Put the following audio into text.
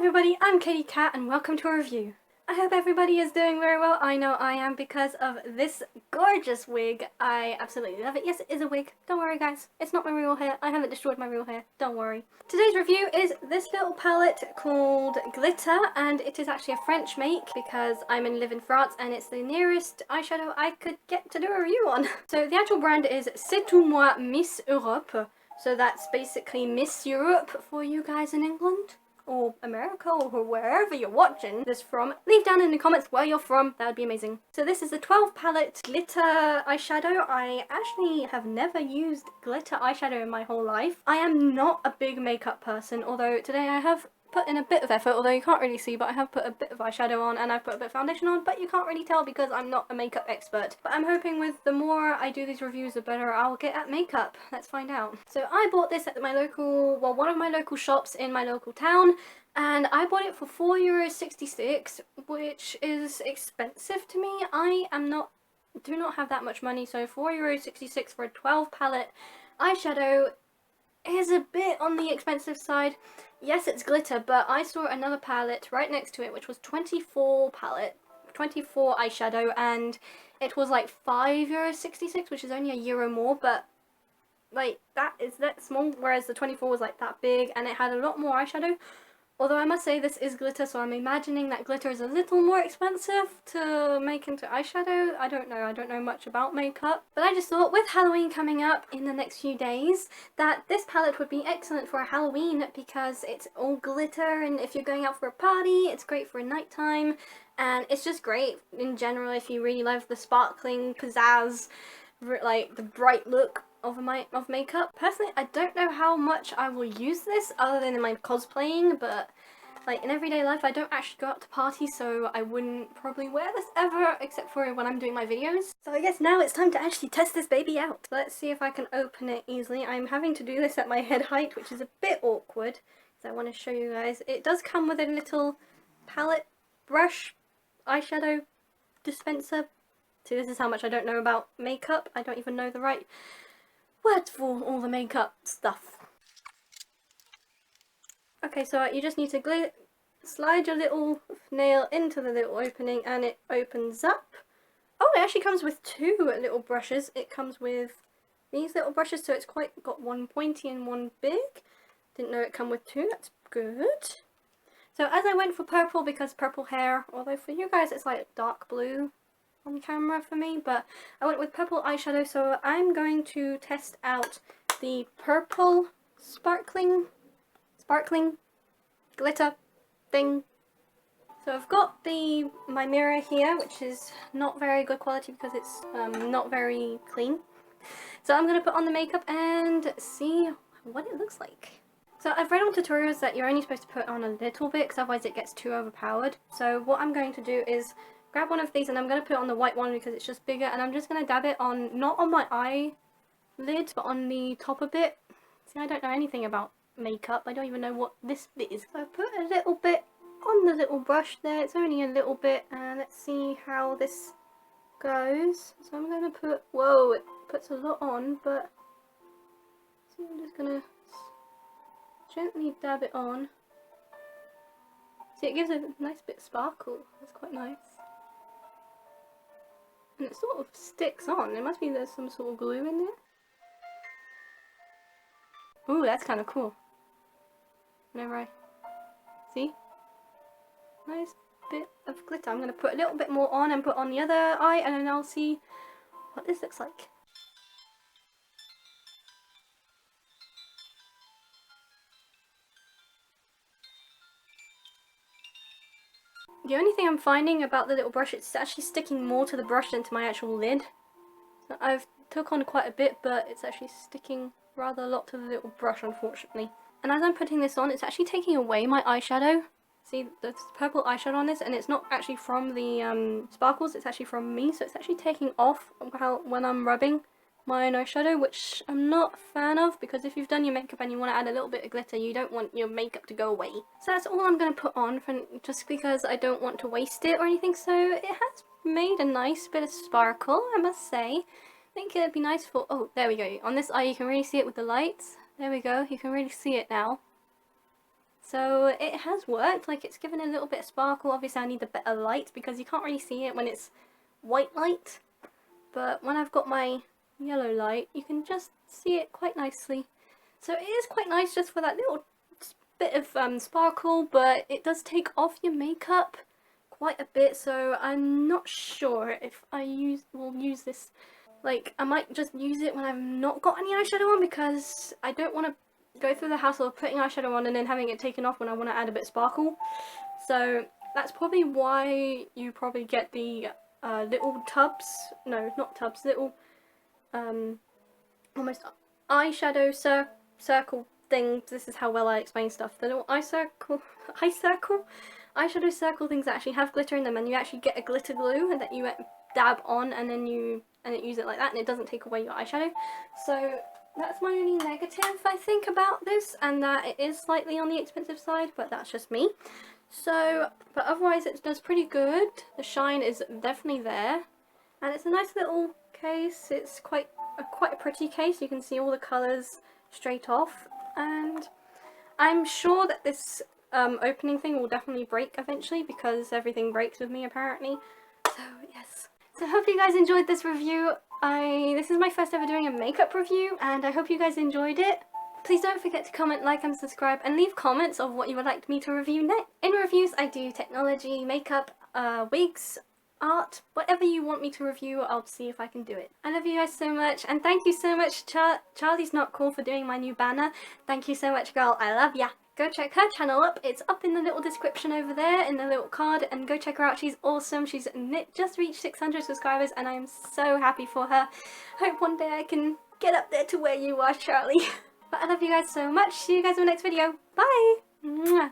everybody, I'm Katie Cat and welcome to a review. I hope everybody is doing very well. I know I am because of this gorgeous wig. I absolutely love it. Yes, it is a wig. Don't worry guys, it's not my real hair. I haven't destroyed my real hair. Don't worry. Today's review is this little palette called Glitter, and it is actually a French make because live in France and it's the nearest eyeshadow I could get to do a review on. So the actual brand is C'est Tout Moi Miss Europe. So that's basically Miss Europe for you guys in England, or America, or wherever you're watching this from. Leave down in the comments where you're from, that would be amazing. So this is the 12 palette glitter eyeshadow. I actually have never used glitter eyeshadow in my whole life. I am not a big makeup person, although today I have put in a bit of effort, although you can't really see, but I have put a bit of eyeshadow on and I've put a bit of foundation on, but you can't really tell because I'm not a makeup expert. But I'm hoping with the more I do these reviews, the better I'll get at makeup. Let's find out. So I bought this at my local, well, one of my local shops in my local town, and I bought it for €4.66, which is expensive to me. I do not have that much money, so €4.66 for a 12 palette eyeshadow is a bit on the expensive side. Yes, it's glitter, but I saw another palette right next to it, which was 24 eyeshadow, and it was like €5.66, which is only €1 more, but like that small, whereas the 24 was like that big, and it had a lot more eyeshadow. Although I must say this is glitter, so I'm imagining that glitter is a little more expensive to make into eyeshadow. I don't know much about makeup. But I just thought with Halloween coming up in the next few days that this palette would be excellent for Halloween because it's all glitter, and if you're going out for a party, it's great for nighttime. And it's just great in general if you really love the sparkling pizzazz, like the bright look of makeup. Personally, I don't know how much I will use this other than in my cosplaying, but like in everyday life I don't actually go out to parties, so I wouldn't probably wear this ever except for when I'm doing my videos. So I guess now it's time to actually test this baby out. So let's see if I can open it easily. I'm having to do this at my head height, which is a bit awkward because I want to show you guys. It does come with a little palette brush eyeshadow dispenser. So this is how much I don't know about makeup. I don't even know the right words for all the makeup stuff. Okay, so you just need to slide your little nail into the little opening and it opens up. Oh, it actually comes with two little brushes. It comes with these little brushes, so it's got one pointy and one big. Didn't know it come with two, that's good. So as I went for purple, because purple hair, although for you guys it's like dark blue on camera for me, but I went with purple eyeshadow, so I'm going to test out the purple sparkling glitter thing. So I've got my mirror here, which is not very good quality because it's not very clean. So I'm going to put on the makeup and see what it looks like. So I've read on tutorials that you're only supposed to put on a little bit because otherwise it gets too overpowered. So what I'm going to do is grab one of these, and I'm going to put it on the white one because it's just bigger, and I'm just going to dab it on, not on my eyelid, but on the top a bit. See, I don't know anything about makeup. I don't even know what this bit is. So I put a little bit on the little brush there. It's only a little bit, and let's see how this goes. So I'm going to put, whoa, it puts a lot on, but see, I'm just going to gently dab it on. See, it gives a nice bit of sparkle. That's quite nice. And it sort of sticks on. There must be there's some sort of glue in there. Ooh, that's kind of cool. Whenever I see, nice bit of glitter. I'm going to put a little bit more on and put on the other eye, and then I'll see what this looks like. The only thing I'm finding about the little brush, it's actually sticking more to the brush than to my actual lid. So I've took on quite a bit, but it's actually sticking rather a lot to the little brush, unfortunately. And as I'm putting this on, it's actually taking away my eyeshadow. See, there's purple eyeshadow on this, and it's not actually from the sparkles, it's actually from me, so it's actually taking off when I'm rubbing my own eyeshadow, which I'm not a fan of, because if you've done your makeup and you want to add a little bit of glitter, you don't want your makeup to go away. So that's all I'm going to put on, just because I don't want to waste it or anything. So it has made a nice bit of sparkle, I must say. I think it'd be nice for, oh, there we go. On this eye you can really see it with the lights. There we go, you can really see it now. So it has worked, like it's given a little bit of sparkle. Obviously I need a bit of light because you can't really see it when it's white light. But when I've got my yellow light, you can just see it quite nicely. So it is quite nice just for that little bit of sparkle, but it does take off your makeup quite a bit, so I'm not sure if I will use this. Like, I might just use it when I've not got any eyeshadow on, because I don't want to go through the hassle of putting eyeshadow on and then having it taken off when I want to add a bit of sparkle. So that's probably why you probably get the little tubs, no, not tubs, little almost eyeshadow circle things. This is how well I explain stuff. The little eyeshadow circle things that actually have glitter in them, and you actually get a glitter glue and that you dab on, and then you use it like that, and it doesn't take away your eyeshadow. So that's my only negative, I think, about this, and that it is slightly on the expensive side, but that's just me. So, but otherwise it does pretty good. The shine is definitely there, and it's a nice little case. It's quite a pretty case. You can see all the colours straight off, and I'm sure that this opening thing will definitely break eventually, because everything breaks with me apparently. So yes. So I hope you guys enjoyed this review. This is my first ever doing a makeup review, and I hope you guys enjoyed it. Please don't forget to comment, like and subscribe, and leave comments of what you would like me to review next. In reviews I do technology, makeup, wigs, art, whatever you want me to review, I'll see if I can do it. I love you guys so much, and thank you so much Charlie's Not Cool for doing my new banner. Thank you so much, girl. I love ya. Go check her channel up. It's up in the little description over there in the little card, and go check her out. She's awesome. She's just reached 600 subscribers, and I'm so happy for her. Hope one day I can get up there to where you are, Charlie. But I love you guys so much. See you guys in the next video. Bye! Mwah.